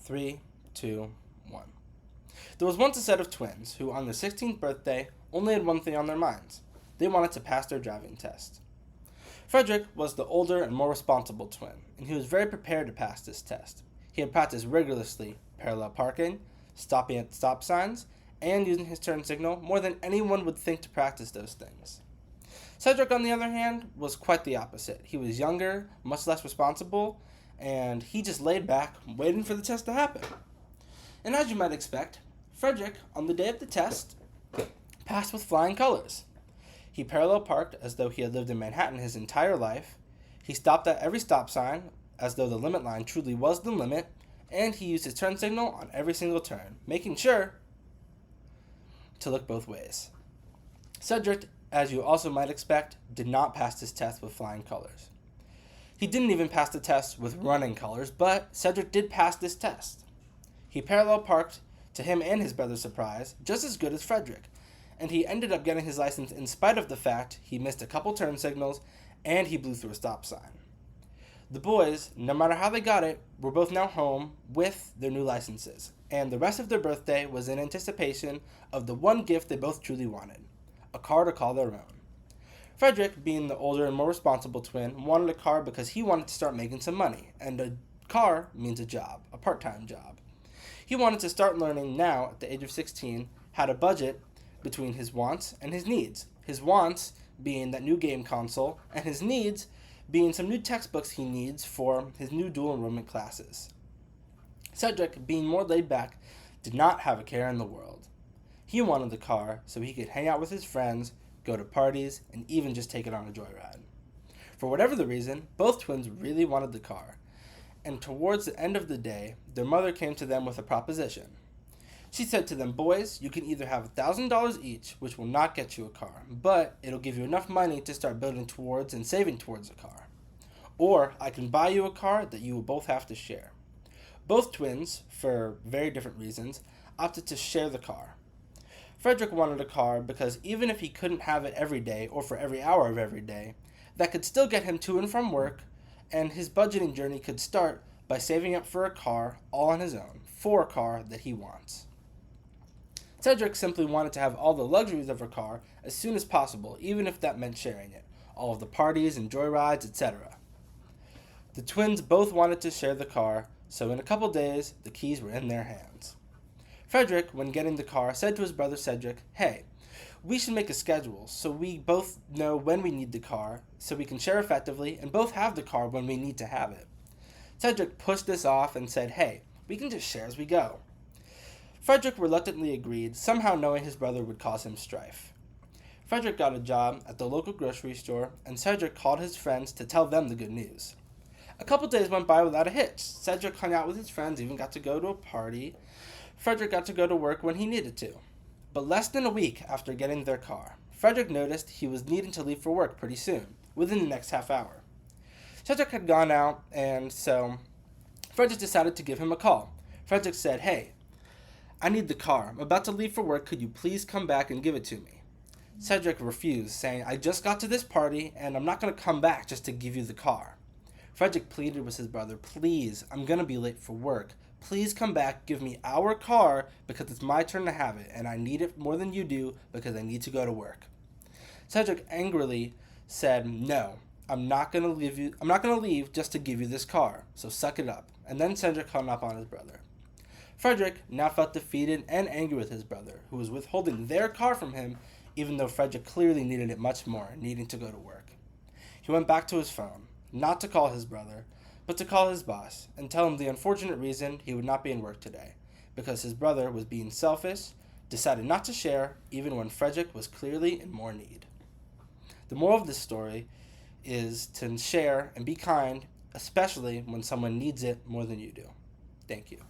Three, two, one. There was once a set of twins who, on their 16th birthday, only had one thing on their minds. They wanted to pass their driving test. Frederick was the older and more responsible twin, and he was very prepared to pass this test. He had practiced rigorously parallel parking, stopping at stop signs, and using his turn signal more than anyone would think to practice those things. Cedric, on the other hand, was quite the opposite. He was younger, much less responsible, and he just laid back, waiting for the test to happen. And as you might expect, Frederick, on the day of the test, passed with flying colors. He parallel parked as though he had lived in Manhattan his entire life. He stopped at every stop sign as though the limit line truly was the limit, and he used his turn signal on every single turn, making sure to look both ways. Cedric, as you also might expect, did not pass this test with flying colors. He didn't even pass the test with running colors, but Cedric did pass this test. He parallel parked, to him and his brother's surprise, just as good as Frederick, and he ended up getting his license in spite of the fact he missed a couple turn signals and he blew through a stop sign. The boys, no matter how they got it, were both now home with their new licenses, and the rest of their birthday was in anticipation of the one gift they both truly wanted, a car to call their own. Frederick, being the older and more responsible twin, wanted a car because he wanted to start making some money, and a car means a job, a part-time job. He wanted to start learning now, at the age of 16, how to budget between his wants and his needs. His wants being that new game console, and his needs being some new textbooks he needs for his new dual enrollment classes. Cedric, being more laid back, did not have a care in the world. He wanted the car so he could hang out with his friends, go to parties, and even just take it on a joyride. For whatever the reason, both twins really wanted the car, and towards the end of the day, their mother came to them with a proposition. She said to them, "Boys, you can either have $1,000 each, which will not get you a car, but it'll give you enough money to start building towards and saving towards a car. Or I can buy you a car that you will both have to share." Both twins, for very different reasons, opted to share the car. Frederick wanted a car because even if he couldn't have it every day or for every hour of every day, that could still get him to and from work, and his budgeting journey could start by saving up for a car all on his own, for a car that he wants. Cedric simply wanted to have all the luxuries of a car as soon as possible, even if that meant sharing it, all of the parties and joyrides, etc. The twins both wanted to share the car, so in a couple days, the keys were in their hands. Frederick, when getting the car, said to his brother Cedric, "Hey, we should make a schedule so we both know when we need the car, so we can share effectively and both have the car when we need to have it." Cedric pushed this off and said, "Hey, we can just share as we go." Frederick reluctantly agreed, somehow knowing his brother would cause him strife. Frederick got a job at the local grocery store, and Cedric called his friends to tell them the good news. A couple days went by without a hitch. Cedric hung out with his friends, even got to go to a party. Frederick got to go to work when he needed to. But less than a week after getting their car, Frederick noticed he was needing to leave for work pretty soon, within the next half hour. Cedric had gone out, and so Frederick decided to give him a call. Frederick said, "Hey, I need the car. I'm about to leave for work. Could you please come back and give it to me?" Cedric refused, saying, "I just got to this party, and I'm not going to come back just to give you the car." Frederick pleaded with his brother, "Please, I'm going to be late for work. Please come back, give me our car, because it's my turn to have it, and I need it more than you do, because I need to go to work." Cedric angrily said, "No, I'm not going to leave just to give you this car, so suck it up." And then Cedric hung up on his brother. Frederick now felt defeated and angry with his brother, who was withholding their car from him, even though Frederick clearly needed it much more, needing to go to work. He went back to his phone, not to call his brother, but to call his boss and tell him the unfortunate reason he would not be in work today, because his brother was being selfish, decided not to share, even when Frederick was clearly in more need. The moral of this story is to share and be kind, especially when someone needs it more than you do. Thank you.